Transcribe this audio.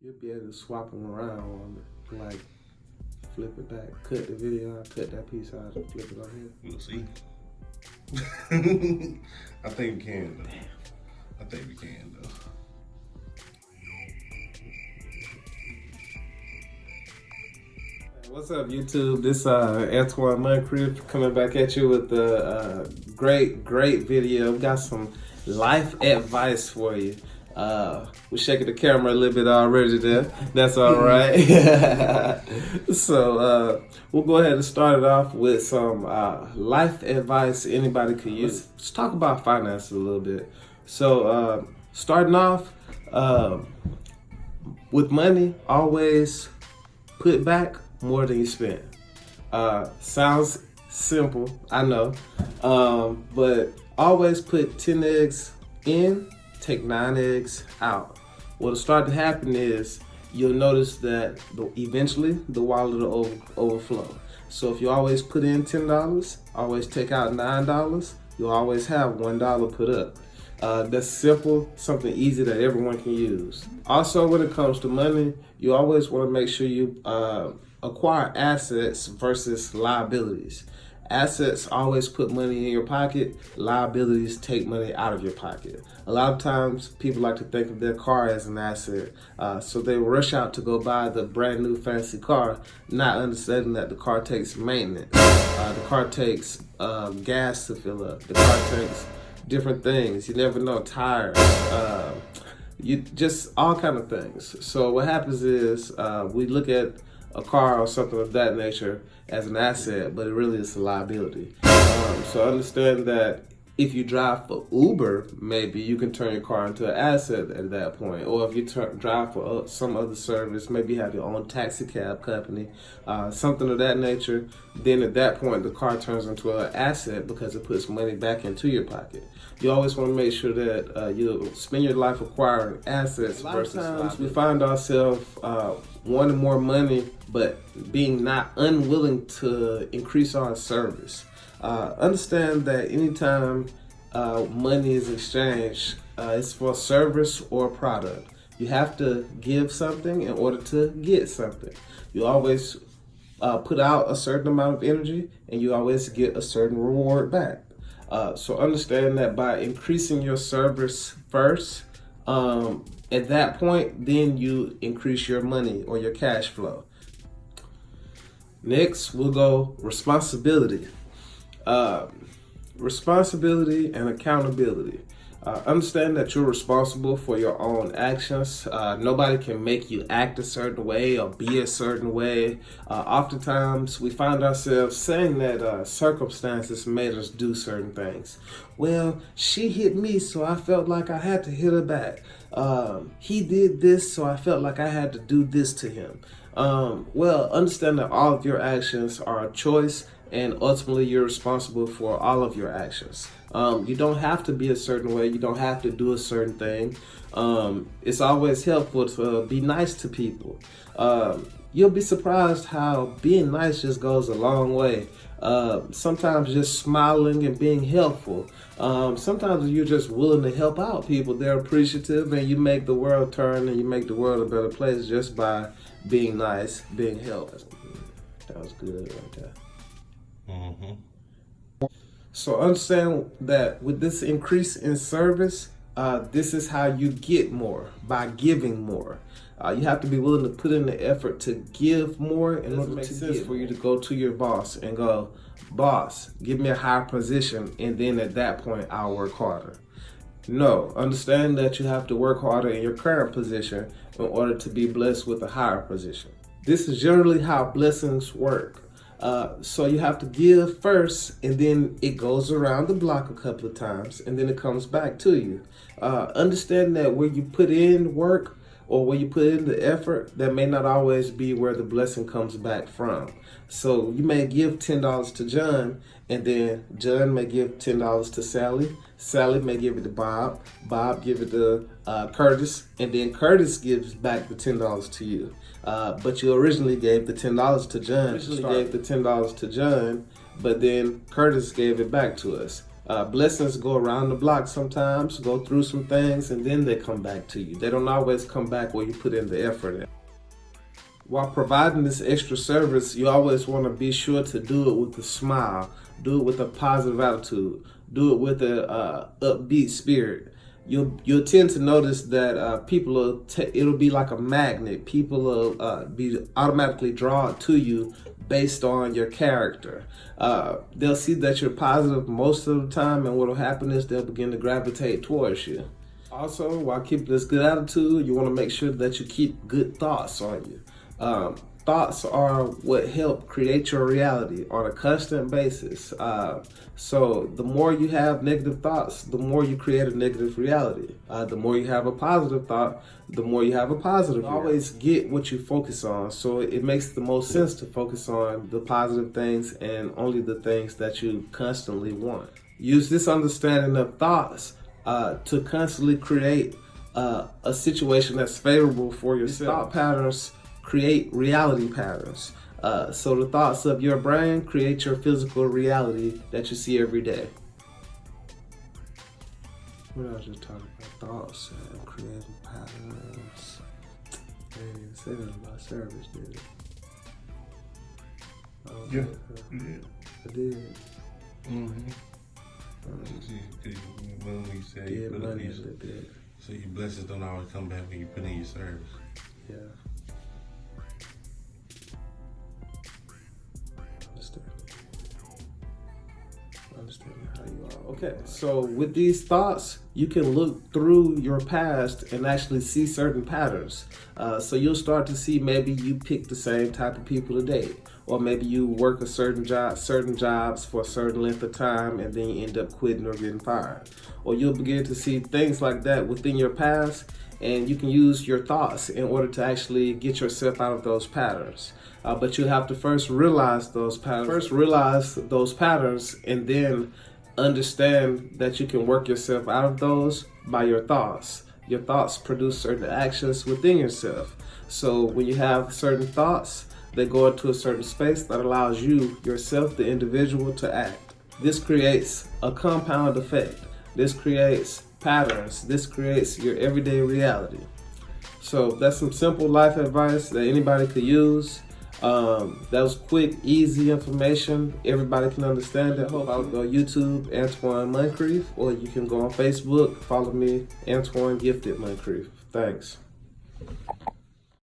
You'll be able to swap them around on it. Like, flip it back, cut the video out, cut that piece out, and flip it on here. We'll see. I think we can, though. I think we can, though. What's up, YouTube? This Antwon Moncrief coming back at you with a great video. We got some life advice for you. We're shaking the camera a little bit already there. That's all right. So we'll go ahead and start it off with some life advice anybody could use. Let's talk about finances a little bit. So starting off with money, always put back more than you spend. Sounds simple, I know, but always put 10 eggs in, take 9 eggs out. What'll start to happen is you'll notice that eventually the wallet will overflow. So if you always put in $10, always take out $9, you'll always have $1 put up. That's simple, something easy that everyone can use. Also, when it comes to money, you always want to make sure you acquire assets versus liabilities. Assets always put money in your pocket. Liabilities take money out of your pocket. A lot of times people like to think of their car as an asset. So they rush out to go buy the brand new fancy car, not understanding that the car takes maintenance. The car takes gas to fill up. The car takes different things. You never know, tires. You just all kind of things. So what happens is we look at a car or something of that nature as an asset, but it really is a liability. So understand that if you drive for Uber, maybe you can turn your car into an asset at that point. Or if you drive for some other service, maybe you have your own taxi cab company, something of that nature, then at that point the car turns into an asset because it puts money back into your pocket. You always want to make sure that you spend your life acquiring assets versus liabilities. A lot of times we find ourselves wanting more money, but being not unwilling to increase our service. Understand that anytime money is exchanged, it's for service or product. You have to give something in order to get something. You always put out a certain amount of energy and you always get a certain reward back. So understand that by increasing your service first, at that point, then you increase your money or your cash flow. Next, we'll go responsibility. Responsibility and accountability. Understand that you're responsible for your own actions. Nobody can make you act a certain way or be a certain way. Oftentimes, we find ourselves saying that circumstances made us do certain things. Well, she hit me, so I felt like I had to hit her back. He did this, so I felt like I had to do this to him. Well, understand that all of your actions are a choice, and ultimately you're responsible for all of your actions. You don't have to be a certain way. You don't have to do a certain thing. It's always helpful to be nice to people. You'll be surprised how being nice just goes a long way. Sometimes just smiling and being helpful. Sometimes you're just willing to help out people. They're appreciative, and you make the world turn and you make the world a better place just by being nice, being helpful. That was good right there. So understand that with this increase in service, this is how you get more, by giving more. You have to be willing to put in the effort to give more in order to make sense for you to go to your boss and go, boss, give me a higher position, and then at that point I'll work harder. No, understand that you have to work harder in your current position in order to be blessed with a higher position. This is generally how blessings work. So you have to give first, and then it goes around the block a couple of times, and then it comes back to you. Understand that where you put in work or where you put in the effort, that may not always be where the blessing comes back from. So you may give $10 to John, and then John may give $10 to Sally. Sally may give it to Bob. Bob give it to Curtis, and then Curtis gives back the $10 to you. But you originally gave the $10 to John. But then Curtis gave it back to us. Blessings go around the block sometimes, go through some things, and then they come back to you. They don't always come back where you put in the effort in. While providing this extra service, you always want to be sure to do it with a smile, do it with a positive attitude, do it with a upbeat spirit. You'll tend to notice that people it'll be like a magnet. People will be automatically drawn to you based on your character. They'll see that you're positive most of the time, and what'll happen is they'll begin to gravitate towards you. Also, while keeping this good attitude, you want to make sure that you keep good thoughts on you. Thoughts are what help create your reality on a constant basis. So the more you have negative thoughts, the more you create a negative reality. The more you have a positive thought, the more you have a positive reality. Always get what you focus on. So it makes the most sense to focus on the positive things and only the things that you constantly want. Use this understanding of thoughts to constantly create a situation that's favorable for yourself. Thought patterns create reality patterns. So the thoughts of your brain create your physical reality that you see every day. What I was just talking about, thoughts and creating patterns. I didn't even say that about service, did it? I did. Mm-hmm. When we say you put in your, so your blessings don't always come back when you put in your service. Yeah. Understand how you are. Okay, so with these thoughts, you can look through your past and actually see certain patterns. So you'll start to see maybe you pick the same type of people to date, or maybe you work a certain jobs for a certain length of time, and then you end up quitting or getting fired. Or you'll begin to see things like that within your past, and you can use your thoughts in order to actually get yourself out of those patterns. But you have to first realize those patterns, and then understand that you can work yourself out of those by your thoughts. Your thoughts produce certain actions within yourself. So when you have certain thoughts, they go into a certain space that allows you, yourself, the individual, to act. This creates a compound effect. This creates patterns. This creates your everyday reality. So that's some simple life advice that anybody could use. That was quick, easy information. Everybody can understand it. Hope I'll go YouTube, Antwon Moncrief, or you can go on Facebook, follow me, Antwon Gifted Moncrief. Thanks.